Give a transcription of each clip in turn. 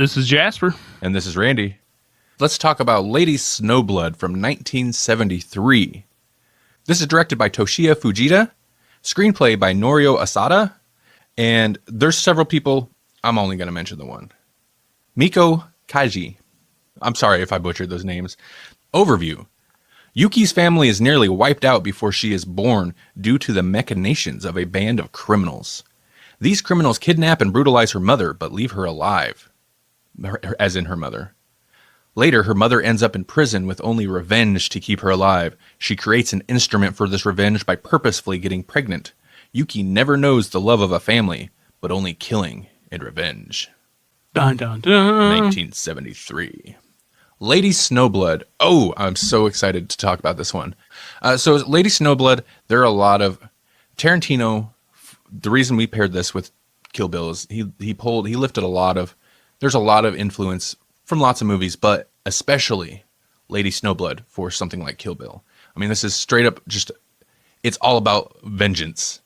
This is Jasper. And this is Randy. Let's talk about Lady Snowblood from 1973. This is directed by Toshiya Fujita, screenplay by Norio Asada, and there's several people. I'm only going to mention the one. Miko Kaji. I'm sorry if I butchered those names. Overview. Yuki's family is nearly wiped out before she is born due to the machinations of a band of criminals. These criminals kidnap and brutalize her mother, but leave her alive. As in her mother. Later, her mother ends up in prison with only revenge to keep her alive. She creates an instrument for this revenge by purposefully getting pregnant. Yuki never knows the love of a family, but only killing and revenge. Dun, dun, dun. 1973. Lady Snowblood. Oh, I'm so excited to talk about this one. So Lady Snowblood, there are a lot of... Tarantino, the reason we paired this with Kill Bill is he lifted a lot of... There's a lot of influence from lots of movies, but especially Lady Snowblood for something like Kill Bill. I mean, this is straight up just... It's all about vengeance.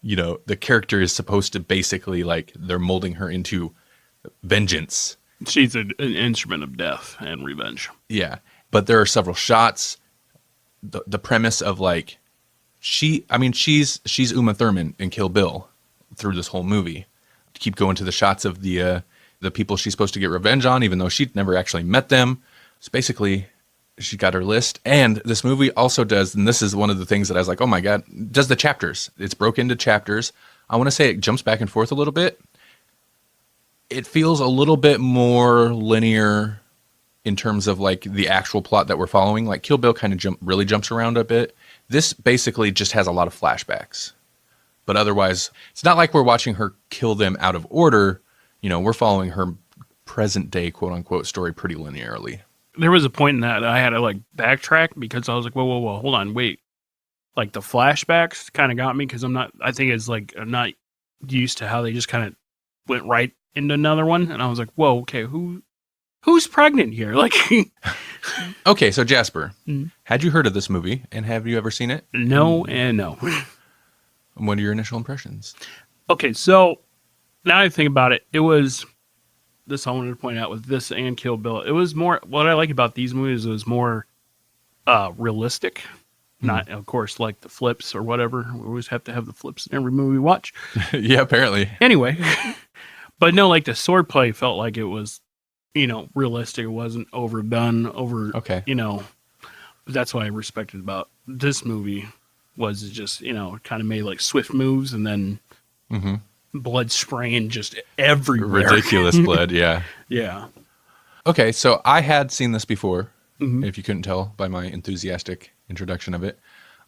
You know, the character is supposed to basically, like, they're molding her into vengeance. She's an instrument of death and revenge. Yeah, but there are several shots. The premise of, like, she's Uma Thurman in Kill Bill through this whole movie. Keep going to the shots of the people she's supposed to get revenge on, even though she'd never actually met them. So basically, she got her list. And this movie also does, and this is one of the things that I was like, oh my God, does the chapters. It's broke into chapters. I want to say it jumps back and forth a little bit. It feels a little bit more linear in terms of like the actual plot that we're following. Like Kill Bill kind of really jumps around a bit. This basically just has a lot of flashbacks. But otherwise, it's not like we're watching her kill them out of order. You know, we're following her present day, quote unquote, story pretty linearly. There was a point in that I had to like backtrack because I was like, whoa, hold on, wait. Like the flashbacks kind of got me because I'm not not used to how they just kind of went right into another one. And I was like, whoa, okay, who's pregnant here? Like, okay, so Jasper, had you heard of this movie and have you ever seen it? No and no. What are your initial impressions? Okay, so now I think about it, it was this I wanted to point out with this and Kill Bill. It was more, what I like about these movies was more realistic. Not, of course, like the flips or whatever. We always have to have the flips in every movie we watch. Yeah, apparently. Anyway, but no, like the swordplay felt like it was, you know, realistic. It wasn't overdone, okay. You know, that's what I respected about this movie was it just, you know, kind of made like swift moves and then blood spraying just everywhere. Ridiculous blood, yeah. Yeah. Okay, so I had seen this before, if you couldn't tell by my enthusiastic introduction of it.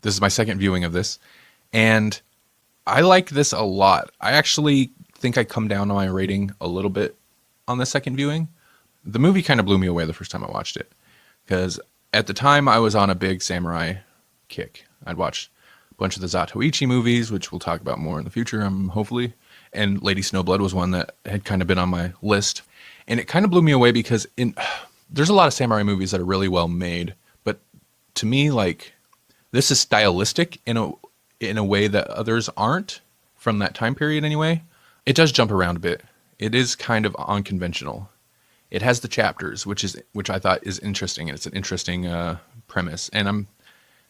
This is my second viewing of this, and I like this a lot. I actually think I come down on my rating a little bit on the second viewing. The movie kind of blew me away the first time I watched it, because at the time I was on a big samurai kick. I'd watched a bunch of the Zatoichi movies, which we'll talk about more in the future, hopefully. And Lady Snowblood was one that had kind of been on my list. And it kind of blew me away because there's a lot of samurai movies that are really well made. But to me, like, this is stylistic in a way that others aren't from that time period anyway. It does jump around a bit. It is kind of unconventional. It has the chapters, which I thought is interesting. And it's an interesting premise. And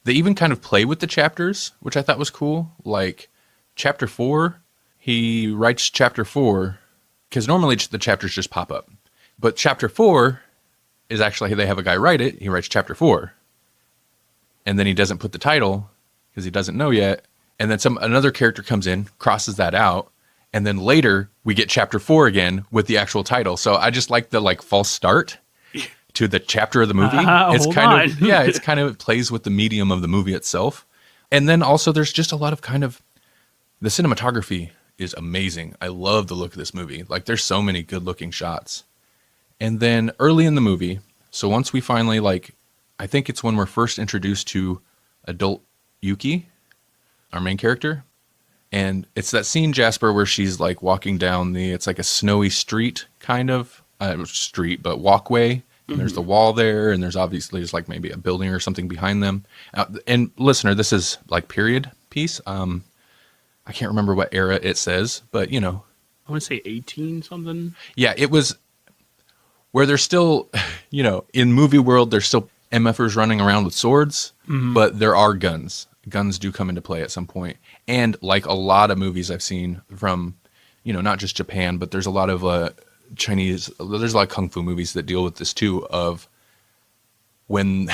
they even kind of play with the chapters, which I thought was cool. Like chapter 4... He writes chapter 4, because normally the chapters just pop up. But chapter 4 is actually, they have a guy write it, he writes chapter 4. And then he doesn't put the title, because he doesn't know yet. And then another character comes in, crosses that out, and then later we get chapter 4 again with the actual title. So I just like the false start to the chapter of the movie. It's kind of, yeah, it's kind of plays with the medium of the movie itself. And then also there's just a lot of kind of, the cinematography is amazing. I love the look of this movie. Like, there's so many good looking shots. And then early in the movie, so once we finally, like, I think it's when we're first introduced to adult Yuki, our main character. And it's that scene, Jasper, where she's like walking down it's like a snowy street kind of street, but walkway. And there's the wall there. And there's like maybe a building or something behind them. And listener, this is like period piece. I can't remember what era it says, but you know. I want to say 18 something. Yeah, it was where there's still, in movie world, there's still MFers running around with swords, but there are guns. Guns do come into play at some point. And like a lot of movies I've seen from, not just Japan, but there's a lot of Chinese, there's a lot of Kung Fu movies that deal with this too, of when,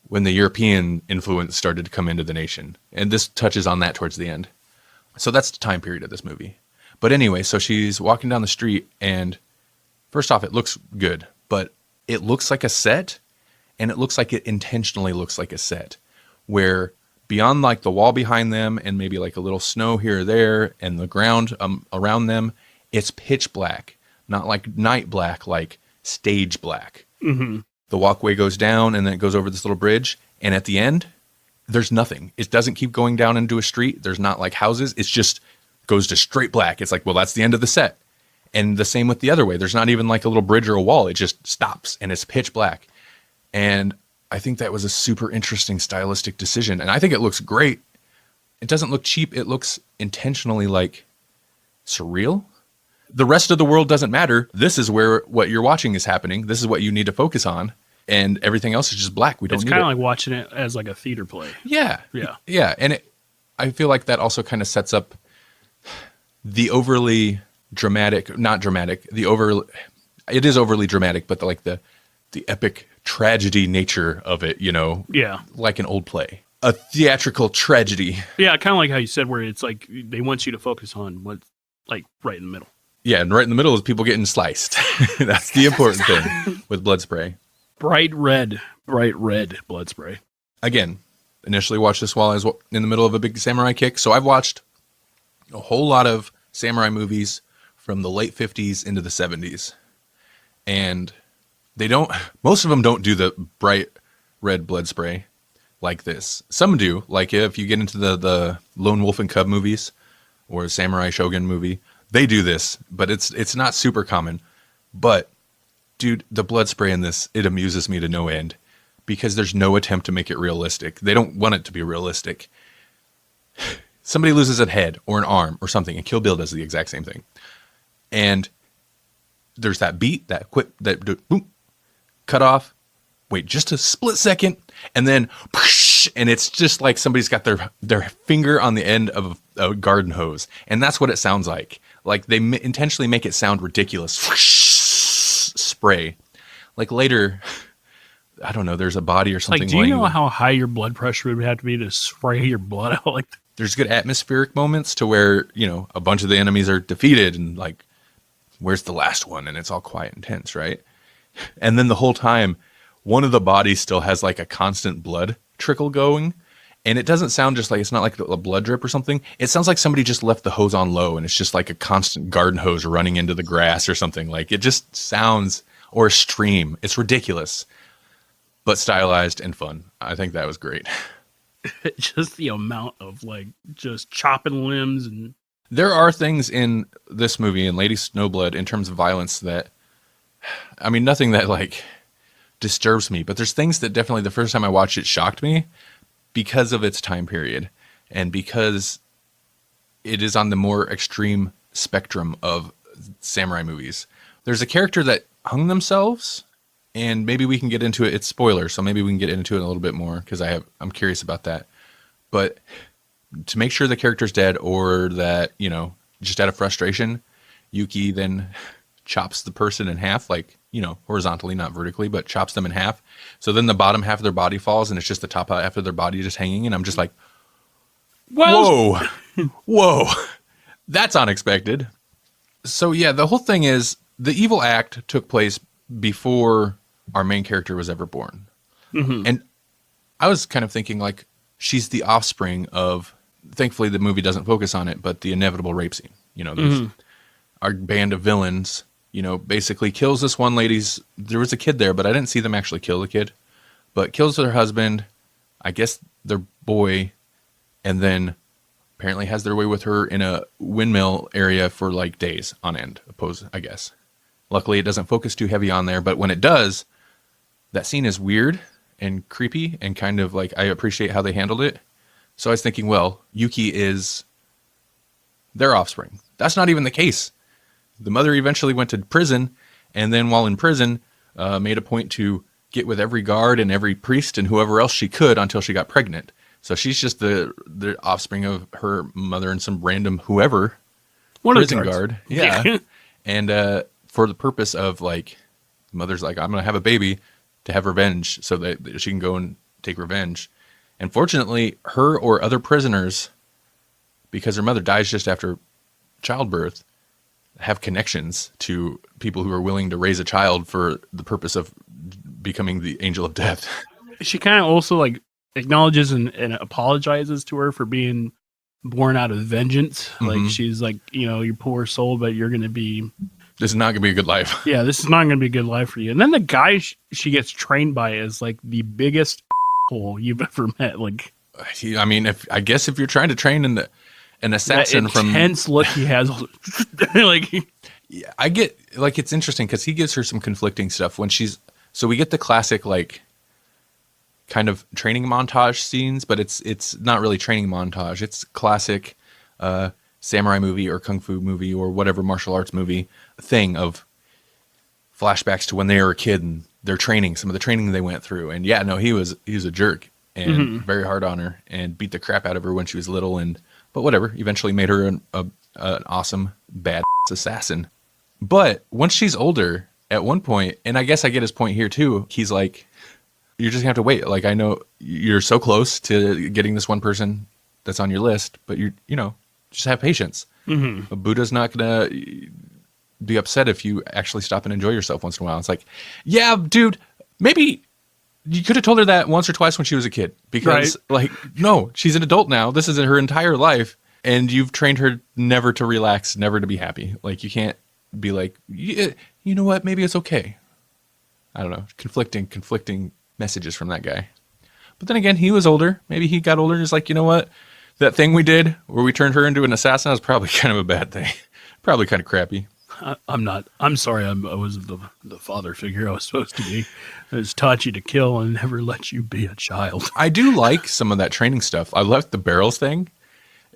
when the European influence started to come into the nation. And this touches on that towards the end. So that's the time period of this movie. But anyway, so she's walking down the street, and first off, it looks good, but it looks like a set, and it looks like it intentionally looks like a set, where beyond like the wall behind them and maybe like a little snow here or there and the ground around them, it's pitch black, not like night black, like stage black. Mm-hmm. The walkway goes down and then it goes over this little bridge, and at the end, there's nothing. It doesn't keep going down into a street. There's not like houses. It's just goes to straight black. It's like, well, that's the end of the set. And the same with the other way. There's not even like a little bridge or a wall. It just stops and it's pitch black. And I think that was a super interesting stylistic decision. And I think it looks great. It doesn't look cheap. It looks intentionally like surreal. The rest of the world doesn't matter. This is where what you're watching is happening. This is what you need to focus on. And everything else is just black. We don't need it. It's kind of like watching it as like a theater play. Yeah. Yeah. Yeah. And I feel like that also kind of sets up the overly dramatic, not dramatic, it is overly dramatic, but the epic tragedy nature of it, Yeah. like an old play, a theatrical tragedy. Yeah. Kind of like how you said, where it's like they want you to focus on what's like right in the middle. Yeah. And right in the middle is people getting sliced. That's the important thing with blood spray. Bright red blood spray. Again, initially watched this while I was in the middle of a big samurai kick. So I've watched a whole lot of samurai movies from the late 50s into the 70s. And most of them don't do the bright red blood spray like this. Some do, like if you get into the Lone Wolf and Cub movies or Samurai Shogun movie, they do this, but it's not super common. But dude, the blood spray in this, it amuses me to no end because there's no attempt to make it realistic. They don't want it to be realistic. Somebody loses a head or an arm or something, and Kill Bill does the exact same thing. And there's that beat, that quick, that boom, cut off, wait just a split second, and then, and it's just like somebody's got their finger on the end of a garden hose. And that's what it sounds like. Like they intentionally make it sound ridiculous. Spray. Like later, I don't know, there's a body or something. Like, do you know how high your blood pressure would have to be to spray your blood out like that? There's good atmospheric moments to where, a bunch of the enemies are defeated and like, where's the last one? And it's all quiet and tense, right? And then the whole time, one of the bodies still has like a constant blood trickle going. And it doesn't sound just like, it's not like a blood drip or something. It sounds like somebody just left the hose on low and it's just like a constant garden hose running into the grass or something. Like it just sounds, or a stream. It's ridiculous, but stylized and fun. I think that was great. Just the amount of like just chopping limbs. And there are things in this movie and Lady Snowblood in terms of violence that, I mean, nothing that like disturbs me, but there's things that definitely the first time I watched it shocked me because of its time period and because it is on the more extreme spectrum of samurai movies. There's a character that hung themselves, and maybe we can get into it. It's spoiler, so maybe we can get into it a little bit more because I'm curious about that. But to make sure the character's dead, or that, just out of frustration, Yuki then chops the person in half, like, horizontally, not vertically, but chops them in half. So then the bottom half of their body falls and it's just the top half of their body just hanging. And I'm just like, whoa, whoa, that's unexpected. So yeah, the whole thing is the evil act took place before our main character was ever born. Mm-hmm. And I was kind of thinking like, she's the offspring of, thankfully the movie doesn't focus on it, but the inevitable rape scene. There's our band of villains, basically kills this one there was a kid there, but I didn't see them actually kill the kid, but kills their husband, I guess their boy, and then apparently has their way with her in a windmill area for like days on end, I guess. Luckily, it doesn't focus too heavy on there, but when it does, that scene is weird and creepy and kind of like, I appreciate how they handled it. So I was thinking, well, Yuki is their offspring. That's not even the case. The mother eventually went to prison And then while in prison, made a point to get with every guard and every priest and whoever else she could until she got pregnant. So she's just the offspring of her mother and some random whoever One prison of the guard. Yeah. And for the purpose of like, mother's like, I'm going to have a baby to have revenge so that she can go and take revenge. And fortunately, her or other prisoners, because her mother dies just after childbirth, have connections to people who are willing to raise a child for the purpose of becoming the angel of death. She kind of also like acknowledges and apologizes to her for being born out of vengeance. Like she's like, you know, you poor soul, but you're going to be. This is not going to be a good life. Yeah, this is not going to be a good life for you. And then the guy she gets trained by is like the biggest hole you've ever met. Like, I mean, I guess if you're trying to train an assassin from intense look he has, like, yeah, I get like it's interesting because he gives her some conflicting stuff when so we get the classic like kind of training montage scenes, but it's not really training montage. It's classic samurai movie or kung fu movie or whatever martial arts movie thing of flashbacks to when they were a kid and their training, some of the training they went through. And yeah, no, he was a jerk and very hard on her and beat the crap out of her when she was little. But whatever, eventually made her an awesome bad assassin. But once she's older, at one point, and I guess I get his point here too, he's like, you're just gonna have to wait. Like, I know you're so close to getting this one person that's on your list, but you know, just have patience. But Buddha's not gonna be upset if you actually stop and enjoy yourself once in a while. It's like, yeah, dude, maybe you could have told her that once or twice when she was a kid, because like, no, she's an adult now. This is her entire life. And you've trained her never to relax, never to be happy. Like, you can't be like, yeah, you know what? Maybe it's okay. I don't know. Conflicting messages from that guy. But then again, he was older. Maybe he got older and is like, you know what? That thing we did where we turned her into an assassin was probably kind of a bad thing. Probably kind of crappy. I'm sorry. I was the father figure I was supposed to be. I was taught you to kill and never let you be a child. I do like some of that training stuff. I love the barrels thing.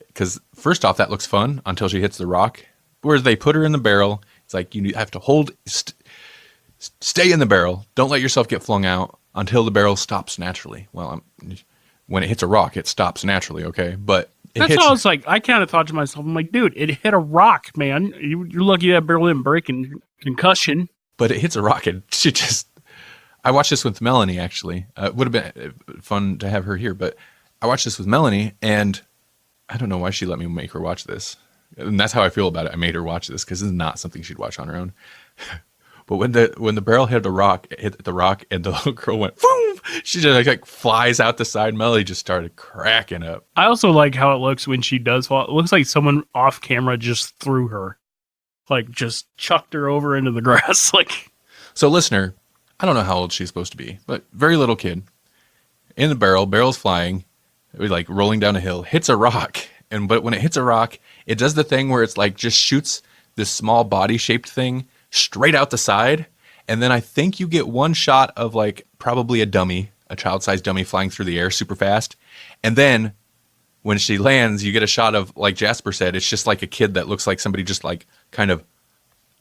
Because first off, that looks fun until she hits the rock. Where they put her in the barrel, it's like you have to hold, stay in the barrel. Don't let yourself get flung out until the barrel stops naturally. Well, when it hits a rock, it stops naturally, okay? But that's what I was like. I kind of thought to myself, I'm like, dude, it hit a rock, man. You're lucky that barrel didn't break in concussion. But it hits a rock, and she just. I watched this with Melanie, actually. It would have been fun to have her here, but I watched this with Melanie, and I don't know why she let me make her watch this. And that's how I feel about it. I made her watch this because it's not something she'd watch on her own. But when the barrel hit the rock, and the little girl went, boom! She just like flies out the side. Melody just started cracking up. I also like how it looks when she does fall. It looks like someone off camera just threw her, like just chucked her over into the grass. Like, so listener, I don't know how old she's supposed to be, but very little kid in the barrel's flying, like rolling down a hill, hits a rock. But when it hits a rock, it does the thing where it's like just shoots this small body shaped thing straight out the side. And then I think you get one shot of like probably a child-sized dummy flying through the air super fast. And then when she lands, you get a shot of, like Jasper said, it's just like a kid that looks like somebody just like kind of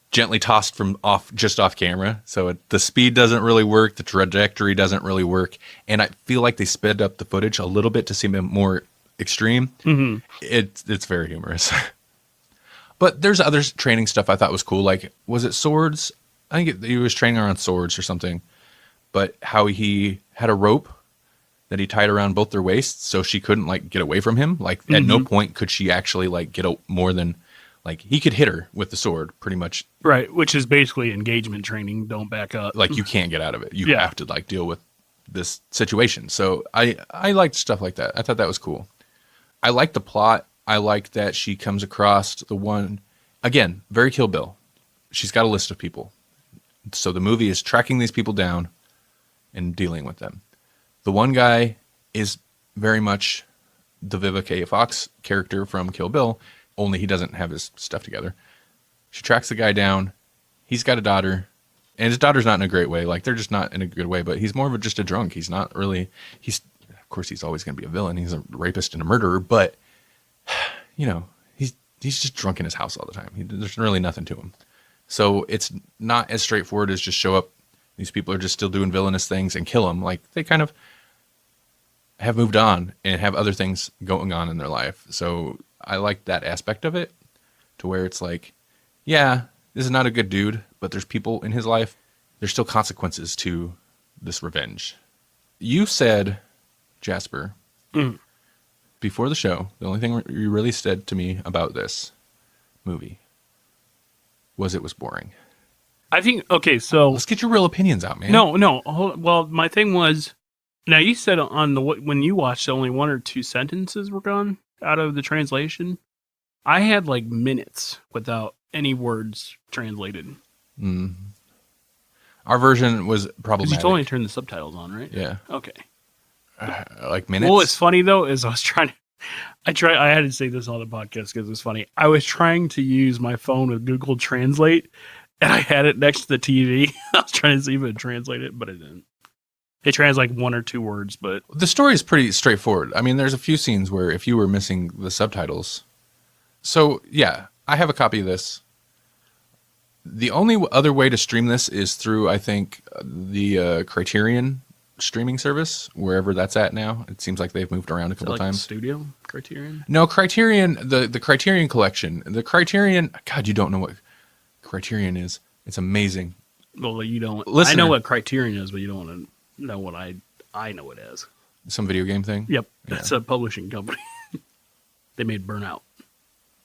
gently tossed from off camera. So the speed doesn't really work. The trajectory doesn't really work. And I feel like they sped up the footage a little bit to seem more extreme. It's very humorous. But there's other training stuff I thought was cool. Like, was it swords? I think he was training her on swords or something. But how he had a rope that he tied around both their waists so she couldn't like get away from him. Like at no point could she actually like get more than like he could hit her with the sword pretty much. Right, which is basically engagement training. Don't back up. Like you can't get out of it. You have to like deal with this situation. So I liked stuff like that. I thought that was cool. I like the plot. I like that she comes across the one, again, very Kill Bill. She's got a list of people. So the movie is tracking these people down and dealing with them. The one guy is very much the Vivica A. Fox character from Kill Bill, only he doesn't have his stuff together. She tracks the guy down. He's got a daughter, and his daughter's not in a great way. Like, they're just not in a good way, but he's more of just a drunk. He's not really, of course, he's always going to be a villain. He's a rapist and a murderer, but you know, he's just drunk in his house all the time. There's really nothing to him. So it's not as straightforward as just show up. These people are just still doing villainous things and kill them. Like they kind of have moved on and have other things going on in their life. So I like that aspect of it, to where it's like, yeah, this is not a good dude, but there's people in his life. There's still consequences to this revenge. You said, Jasper, before the show, the only thing you really said to me about this movie was it was boring. I think, okay, so... Let's get your real opinions out, man. No. Well, my thing was... Now, you said on the when you watched, only 1 or 2 sentences were gone out of the translation. I had, like, minutes without any words translated. Mm. Our version was problematic. Because you only turned the subtitles on, right? Yeah. Okay. Like minutes? Well, what's funny, though, is I was trying to... I had to say this on the podcast because it was funny. I was trying to use my phone with Google Translate, and I had it next to the TV. I was trying to see if it would translate it, but it didn't. It translates like 1 or 2 words, but... The story is pretty straightforward. I mean, there's a few scenes where if you were missing the subtitles... So, yeah, I have a copy of this. The only other way to stream this is through, I think, the Criterion streaming service, wherever that's at now. It seems like they've moved around a couple times. Studio Criterion? No, Criterion, the Criterion Collection. The Criterion... God, you don't know what Criterion is. It's amazing. Well, you don't... Listener, I know what Criterion is, but you don't want to know what I know it as. Some video game thing? Yep. Yeah. It's a publishing company. They made Burnout.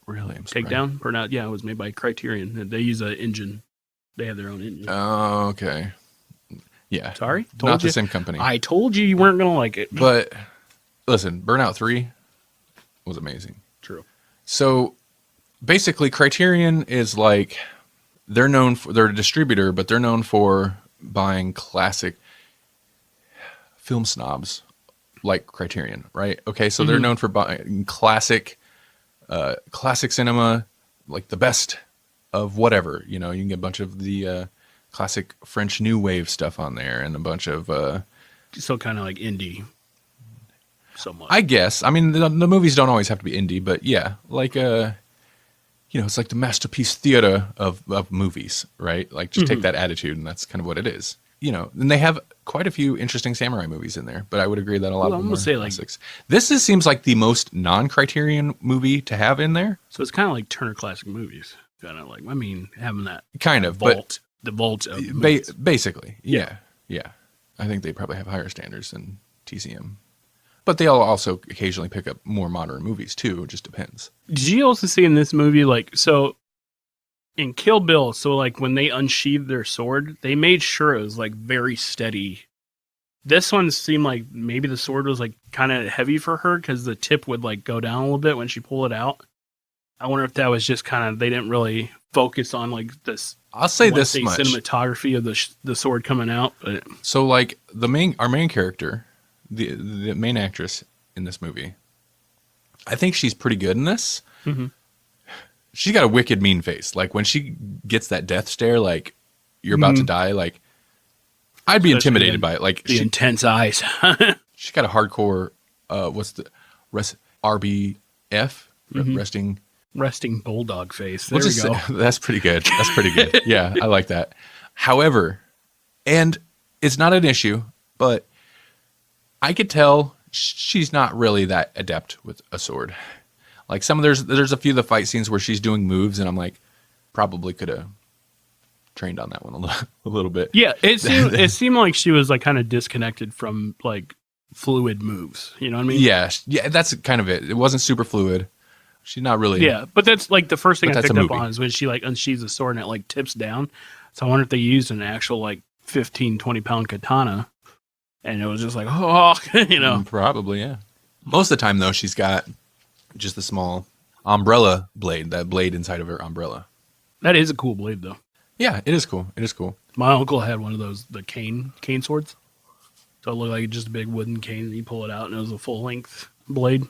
Really? I'm surprised. Takedown? Burnout, yeah, it was made by Criterion. They use an engine. They have their own engine. Oh, okay. Yeah. Sorry? Not the same company. I told you weren't going to like it. But, listen, Burnout 3 was amazing. True. So, basically, Criterion is like, they're a distributor, but they're known for buying classic film snobs like Criterion, right? Okay, so they're known for buying classic cinema, like the best of whatever. You know, you can get a bunch of the classic French New Wave stuff on there, and a bunch of so kind of like indie, somewhat. I guess. I mean, the movies don't always have to be indie, but yeah, like it's like the masterpiece theater of movies, right? Like just take that attitude, and that's kind of what it is. You know, and they have quite a few interesting samurai movies in there, but I would agree that a lot of them are classics. This seems like the most non-Criterion movie to have in there. So it's kind of like Turner Classic Movies. Kind of like, I mean, having that kind of vault, the vault of movies. Basically, yeah. I think they probably have higher standards than TCM. But they'll also occasionally pick up more modern movies too. It just depends. Did you also see in this movie, like, so in Kill Bill, so like when they unsheathed their sword, they made sure it was like very steady. This one seemed like maybe the sword was like kind of heavy for her because the tip would like go down a little bit when she pulled it out. I wonder if that was just kind of, they didn't really focus on like this. I'll say this much. Cinematography of the sword coming out. But. So like our main character, the main actress in this movie, I think she's pretty good in this. Mm-hmm. She's got a wicked mean face. Like when she gets that death stare, like you're about to die, like I'd be intimidated by it. Like the intense eyes. She got a hardcore, RBF, resting bulldog face. There we go. That's pretty good. That's pretty good. Yeah, I like that. However, and it's not an issue, but I could tell she's not really that adept with a sword. Like there's a few of the fight scenes where she's doing moves, and I'm like, probably could have trained on that one a little bit. Yeah, it seemed like she was like kind of disconnected from like fluid moves. You know what I mean? Yeah, that's kind of it. It wasn't super fluid. She's not really. Yeah, but that's like the first thing I picked up on is when she like unsheathes the sword and it like tips down. So I wonder if they used an actual like 15, 20-pound katana, and it was just like, oh, you know. Probably, yeah. Most of the time though, she's got just the small umbrella blade, that blade inside of her umbrella. That is a cool blade, though. Yeah, it is cool. It is cool. My uncle had one of those, the cane swords. So it looked like just a big wooden cane, and you pull it out, and it was a full-length blade.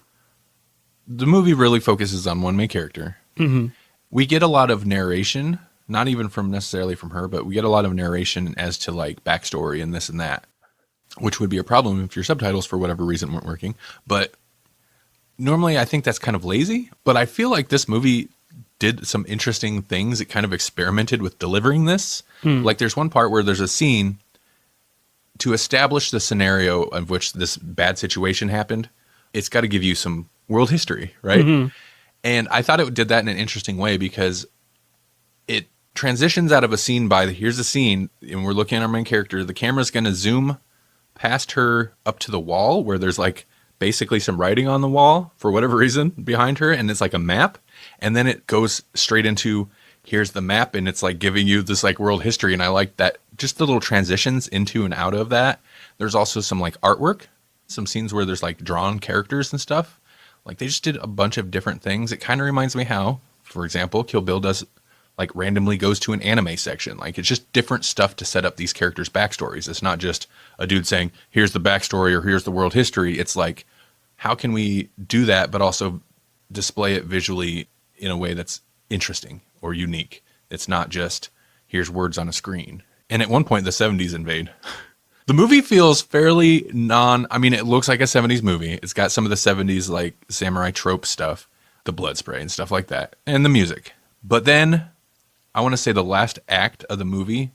The movie really focuses on one main character. Mm-hmm. We get a lot of narration, not even necessarily from her, but we get a lot of narration as to like backstory and this and that, which would be a problem if your subtitles, for whatever reason, weren't working. But normally, I think that's kind of lazy, but I feel like this movie did some interesting things. It kind of experimented with delivering this. Like there's one part where there's a scene to establish the scenario of which this bad situation happened. It's got to give you some world history, right? And I thought it did that in an interesting way because it transitions out of a scene by here's a scene and we're looking at our main character. The camera's going to zoom past her up to the wall where there's like basically some writing on the wall for whatever reason behind her. And it's like a map. And then it goes straight into here's the map. And it's like giving you this like world history. And I like that, just the little transitions into and out of that. There's also some like artwork, some scenes where there's like drawn characters and stuff. Like they just did a bunch of different things. It kind of reminds me how, for example, Kill Bill does like randomly goes to an anime section. Like it's just different stuff to set up these characters' backstories. It's not just a dude saying, here's the backstory or here's the world history. It's like, how can we do that, but also display it visually in a way that's interesting or unique? It's not just, here's words on a screen. And at one point, the 70s invade. The movie feels fairly it looks like a 70s movie. It's got some of the 70s like samurai trope stuff, the blood spray and stuff like that, and the music. But then I want to say the last act of the movie,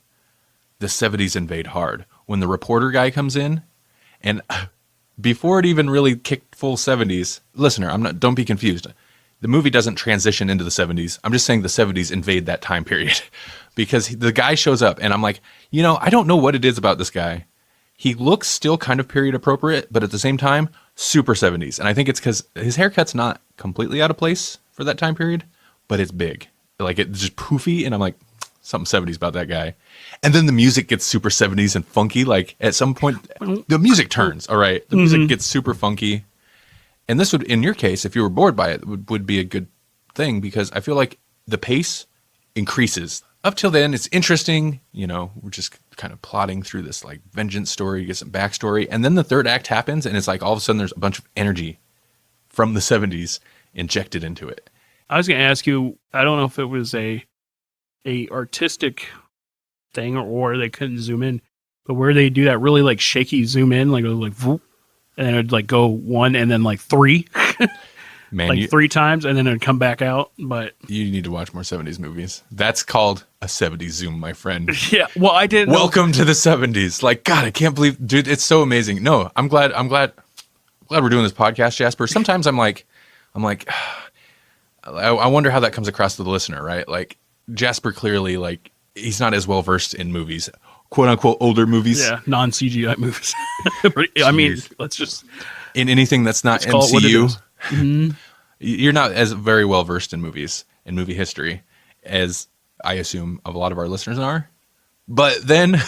the 70s invade hard. When the reporter guy comes in, and before it even really kicked full 70s, listener, don't be confused. The movie doesn't transition into the 70s. I'm just saying the 70s invade that time period because the guy shows up and I'm like, I don't know what it is about this guy. He looks still kind of period appropriate, but at the same time, super 70s. And I think it's because his haircut's not completely out of place for that time period, but it's big. Like it's just poofy. And I'm like, something 70s about that guy. And then the music gets super 70s and funky. Like at some point, the music turns. All right. The music gets super funky. And this would, in your case, if you were bored by it, would be a good thing because I feel like the pace increases. Up till then, it's interesting. We're just kind of plotting through this like vengeance story, get some backstory. And then the third act happens and it's like all of a sudden there's a bunch of energy from the 70s injected into it. I was going to ask you, I don't know if it was a artistic thing or they couldn't zoom in, but where they do that really like shaky zoom in, like whoop, and then it'd like go one and then like three, Man, three times, and then it'd come back out. But you need to watch more 70s movies. That's called a 70s zoom, my friend. Yeah, well, I didn't. Welcome to the 70s. Like, God, I can't believe, dude, it's so amazing. No, I'm glad we're doing this podcast, Jasper. Sometimes I'm like, I wonder how that comes across to the listener, right? Like Jasper clearly, like he's not as well versed in movies, quote unquote, older movies. Yeah, non CGI movies. I mean, let's just in anything that's not MCU. You're not as very well versed in movies and movie history as I assume a lot of our listeners are. But then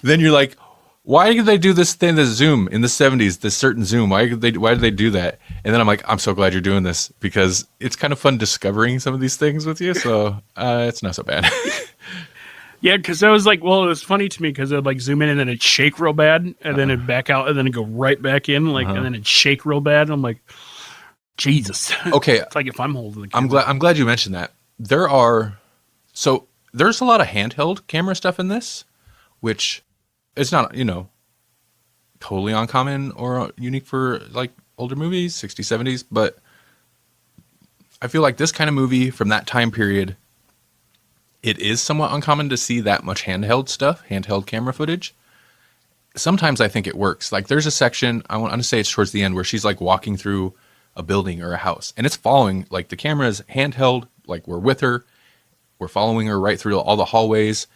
you're like, why did they do this thing, this zoom in the 70s, this certain zoom? Why did they do that? And then I'm like, I'm so glad you're doing this because it's kind of fun discovering some of these things with you. So it's not so bad. Yeah, because I was like, well, it was funny to me because it would like zoom in and then it'd shake real bad and then it'd back out and then it'd go right back in and then it'd shake real bad. And I'm like, Jesus. Okay. It's like if I'm holding the camera. I'm glad you mentioned that. There's a lot of handheld camera stuff in this, which it's not, totally uncommon or unique for like older movies, 60s, 70s, but I feel like this kind of movie from that time period, it is somewhat uncommon to see that much handheld camera footage. Sometimes I think it works. Like there's a section, I want to say it's towards the end, where she's like walking through a building or a house and it's following, like the camera is handheld, like we're with her, we're following her right through all the hallways,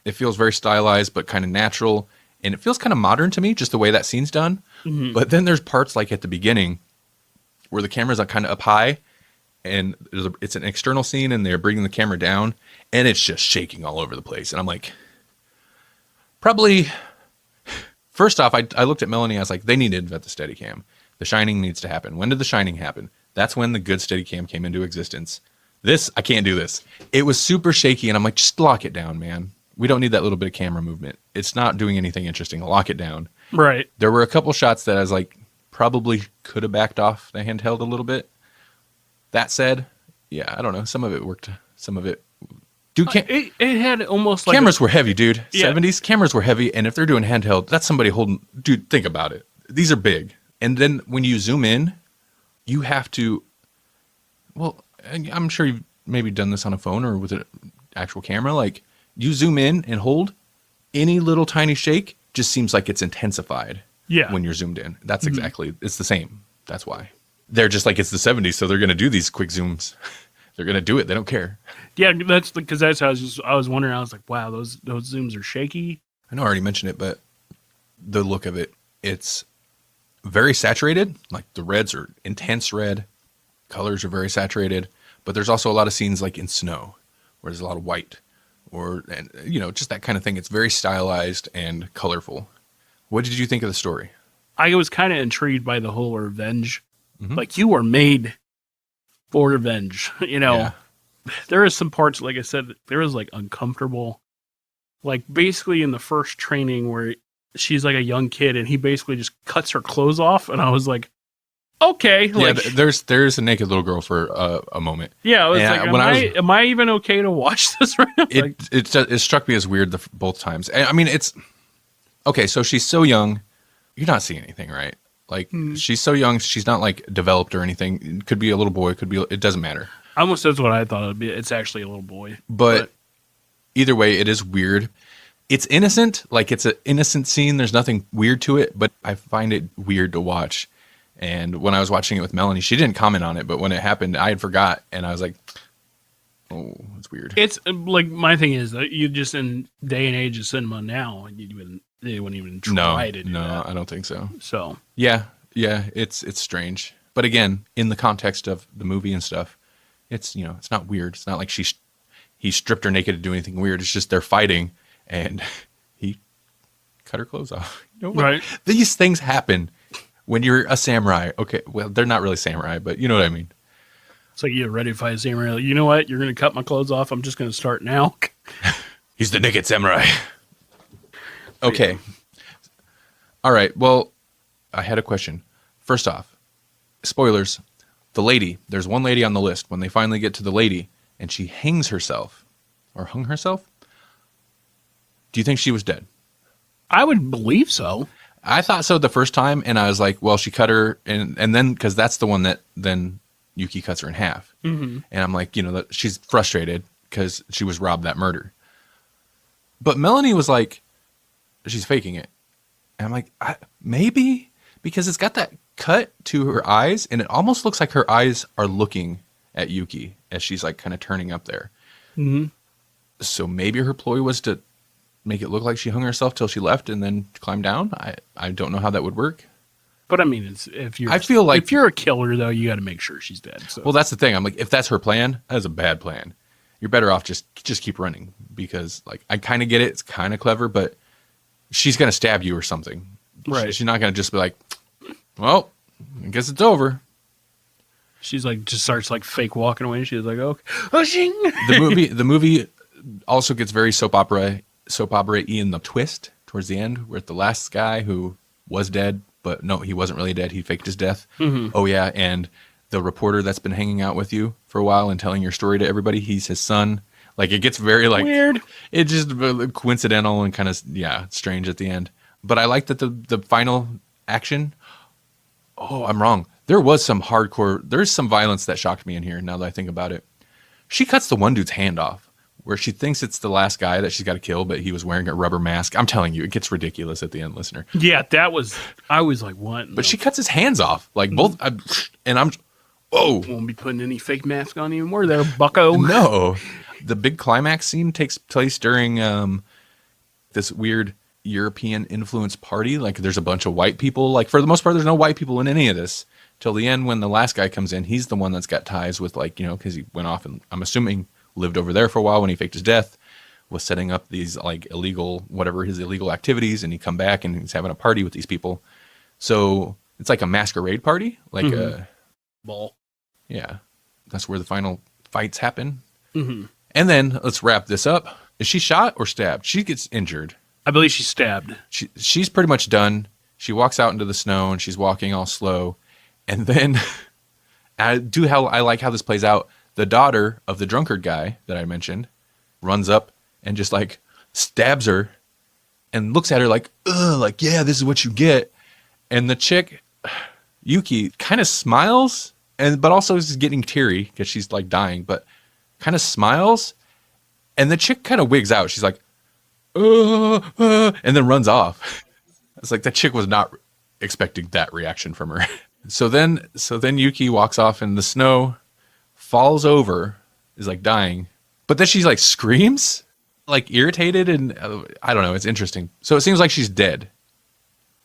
it feels very stylized, but kind of natural. And it feels kind of modern to me, just the way that scene's done. Mm-hmm. But then there's parts like at the beginning where the camera's kind of up high and it's an external scene and they're bringing the camera down and it's just shaking all over the place. And I'm like, probably, first off, I looked at Melanie. I was like, they need to invent the Steadicam. The Shining needs to happen. When did The Shining happen? That's when the good Steadicam came into existence. I can't do this. It was super shaky and I'm like, just lock it down, man. We don't need that little bit of camera movement. It's not doing anything interesting. Lock it down. Right. There were a couple shots that I was like, probably could have backed off the handheld a little bit. That said, yeah, I don't know. Some of it worked. Some of it. Dude, it had almost like cameras were heavy, dude. Yeah. 70s cameras were heavy. And if they're doing handheld, that's somebody holding. Dude, think about it. These are big. And then when you zoom in, you have to. Well, I'm sure you've maybe done this on a phone or with an actual camera. Like, you zoom in and hold, any little tiny shake just seems like it's intensified. Yeah. When you're zoomed in. That's exactly, it's the same. That's why. They're just like, it's the 70s, so they're going to do these quick zooms. They're going to do it. They don't care. Yeah, that's because that's how I was wondering. I was like, wow, those zooms are shaky. I know I already mentioned it, but the look of it, it's very saturated. Like, the reds are intense red. Colors are very saturated. But there's also a lot of scenes like in snow where there's a lot of white and just that kind of thing. It's very stylized and colorful. What did you think of the story? I was kind of intrigued by the whole revenge. Like, you were made for revenge. Yeah. There is some parts, like I said, there was like uncomfortable. Like, basically in the first training where she's like a young kid and he basically just cuts her clothes off. And I was like, okay. Like, yeah, there's a naked little girl for a moment. Yeah, I was like, am I even okay to watch this right now? It struck me as weird both times. I mean, it's okay. So she's so young, you're not seeing anything, right? Like, she's so young, she's not like developed or anything. It could be a little boy, it doesn't matter. Almost that's what I thought it'd be. It's actually a little boy. But either way, it is weird. It's innocent, like it's an innocent scene. There's nothing weird to it, but I find it weird to watch. And when I was watching it with Melanie, she didn't comment on it, but when it happened, I had forgot, and I was like, oh, it's weird. It's like, my thing is that you just, in day and age of cinema now, they wouldn't even try to do that. No, I don't think so. So yeah, it's strange. But again, in the context of the movie and stuff, it's it's not weird. It's not like he stripped her naked to do anything weird. It's just they're fighting, and he cut her clothes off. Right. These things happen when you're a samurai. Okay, well, they're not really samurai, but you know what I mean. It's like, you're ready to fight a samurai. You know what? You're going to cut my clothes off. I'm just going to start now. He's the naked samurai. Okay. All right. Well, I had a question. First off, spoilers. There's one lady on the list. When they finally get to the lady and she hangs herself or hung herself, do you think she was dead? I would believe so. I thought so the first time, and I was like, well, she cut her, and then, because that's the one that then Yuki cuts her in half. And I'm like, that she's frustrated because she was robbed that murder. But Melanie was like, she's faking it. And I'm like, maybe, because it's got that cut to her eyes, and it almost looks like her eyes are looking at Yuki as she's like kind of turning up there. So maybe her ploy was to make it look like she hung herself till she left and then climbed down. I don't know how that would work. But I mean, if you're a killer, though, you got to make sure she's dead. So. Well, that's the thing. I'm like, if that's her plan, that is a bad plan. You're better off just keep running, because like, I kind of get it. It's kind of clever, but she's going to stab you or something. Right. She's not going to just be like, well, I guess it's over. She's like, just starts like fake walking away. She's like, okay. Oh, shing. The movie also gets very soap opera-y in the twist towards the end, where the last guy who was dead, but no, he wasn't really dead. He faked his death. Oh yeah. And the reporter that's been hanging out with you for a while and telling your story to everybody, he's his son. Like, it gets very like weird. It just coincidental and kind of, strange at the end. But I like that the final action. Oh, I'm wrong. There's some violence that shocked me in here, now that I think about it. She cuts the one dude's hand off, where she thinks it's the last guy that she's got to kill, but he was wearing a rubber mask. I'm telling you, it gets ridiculous at the end, listener. Yeah, I was like, what? But she cuts his hands off, like both, and I'm, whoa. Won't be putting any fake mask on anymore there, bucko. No. The big climax scene takes place during this weird European influence party. Like, there's a bunch of white people. Like, for the most part, there's no white people in any of this. Till the end, when the last guy comes in, he's the one that's got ties with, like, because he went off and, I'm assuming, lived over there for a while when he faked his death, was setting up these like his illegal activities, and he come back and he's having a party with these people. So it's like a masquerade party, like a ball. Yeah, that's where the final fights happen. And then let's wrap this up. Is she shot or stabbed? She gets injured. I believe she's stabbed. She's pretty much done. She walks out into the snow and she's walking all slow. And then I like how this plays out. The daughter of the drunkard guy that I mentioned runs up and just like stabs her and looks at her like, ugh, like, yeah, this is what you get. And the chick, Yuki, kind of smiles but also is getting teary because she's like dying, but kind of smiles. And the chick kind of wigs out. She's like, and then runs off. It's like the chick was not expecting that reaction from her. So then Yuki walks off in the snow, falls over, is like dying, but then she's like screams, like irritated, and I don't know. It's interesting. So it seems like she's dead,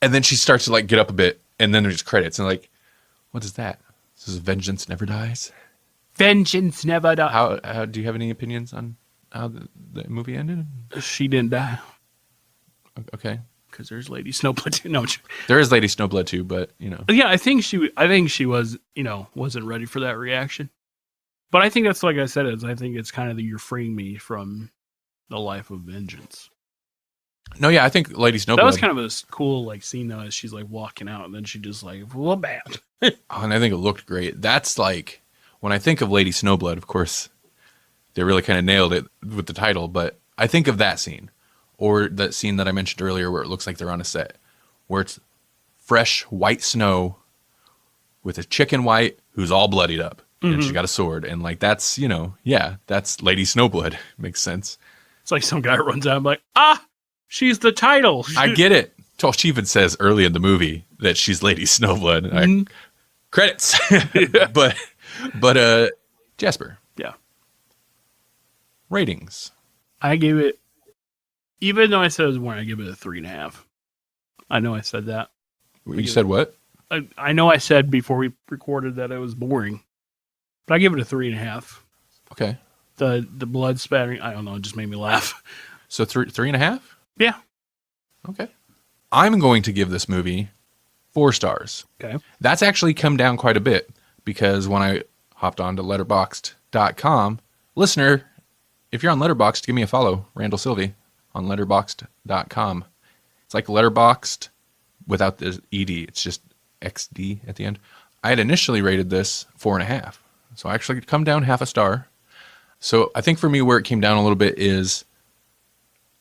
and then she starts to like get up a bit, and then there's credits, and like, what is that? This is Vengeance Never Dies. Vengeance never dies. How do you have any opinions on how the movie ended? She didn't die. Okay. Because there's Lady Snowblood too. No, there is Lady Snowblood too, but yeah, I think she was, wasn't ready for that reaction. But I think that's like I said, I think it's kind of you're freeing me from the life of vengeance. No, yeah, I think Lady Snowblood. That was kind of a cool like scene though, as she's like walking out, and then she just like, well, bad. And I think it looked great. That's like when I think of Lady Snowblood, of course, they really kind of nailed it with the title. But I think of that scene. Or that scene that I mentioned earlier where it looks like they're on a set, where it's fresh white snow with a chick in white who's all bloodied up, and she's got a sword, and like that's that's Lady Snowblood. Makes sense. It's like some guy runs out, I'm like, she's the title. I get it. She even says early in the movie that she's Lady Snowblood. Credits, but Jasper. Yeah. Ratings. I gave it. Even though I said it was boring, I give it a 3.5. I know I said that. You said what? I know I said before we recorded that it was boring, but I give it a 3.5. Okay. The blood spattering, I don't know, it just made me laugh. So 3.5? Yeah. Okay. I'm going to give this movie 4 stars. Okay. That's actually come down quite a bit because when I hopped on to letterboxd.com, listener, if you're on Letterboxd, give me a follow, Randall Sylvie. On letterboxd.com. It's like Letterboxd without the ED. It's just XD at the end. I had initially rated this 4.5. So I actually come down half a star. So I think for me where it came down a little bit is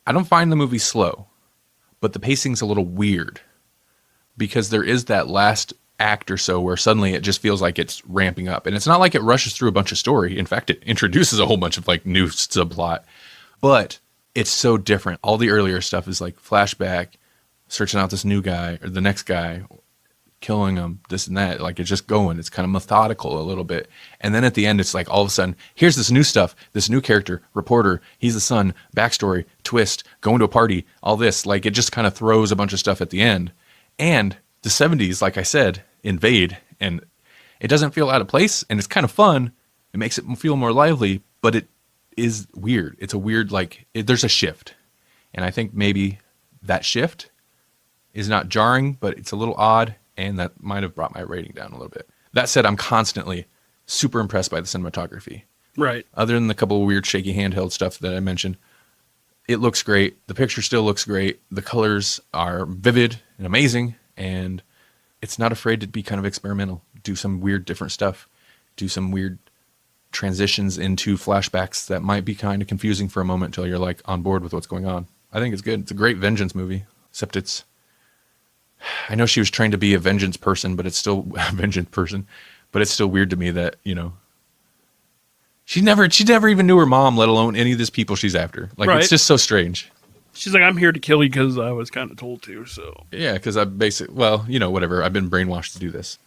I don't find the movie slow, but the pacing's a little weird because there is that last act or so where suddenly it just feels like it's ramping up. And it's not like it rushes through a bunch of story. In fact, it introduces a whole bunch of like new subplot. But it's so different. All the earlier stuff is like flashback, searching out this new guy or the next guy, killing him, this and that. Like it's just going. It's kind of methodical a little bit. And then at the end, it's like all of a sudden, here's this new stuff, this new character, reporter, he's the son, backstory, twist, going to a party, all this. Like it just kind of throws a bunch of stuff at the end. And the 70s, like I said, invade. And it doesn't feel out of place. And it's kind of fun. It makes it feel more lively, but it is weird. It's a weird, there's a shift. And I think maybe that shift is not jarring, but it's a little odd. And that might have brought my rating down a little bit. That said, I'm constantly super impressed by the cinematography. Right. Other than the couple of weird shaky handheld stuff that I mentioned, it looks great. The picture still looks great. The colors are vivid and amazing. And it's not afraid to be kind of experimental. Do some weird different stuff. Do some weird transitions into flashbacks that might be kind of confusing for a moment until you're like on board with what's going on. I think it's good. It's a great vengeance movie, except I know she was trained to be a vengeance person, but it's still a vengeance person, but it's still weird to me that, she never even knew her mom, let alone any of these people she's after. Like, right. It's just so strange. She's like, I'm here to kill you because I was kind of told to, so. Yeah, because whatever. I've been brainwashed to do this.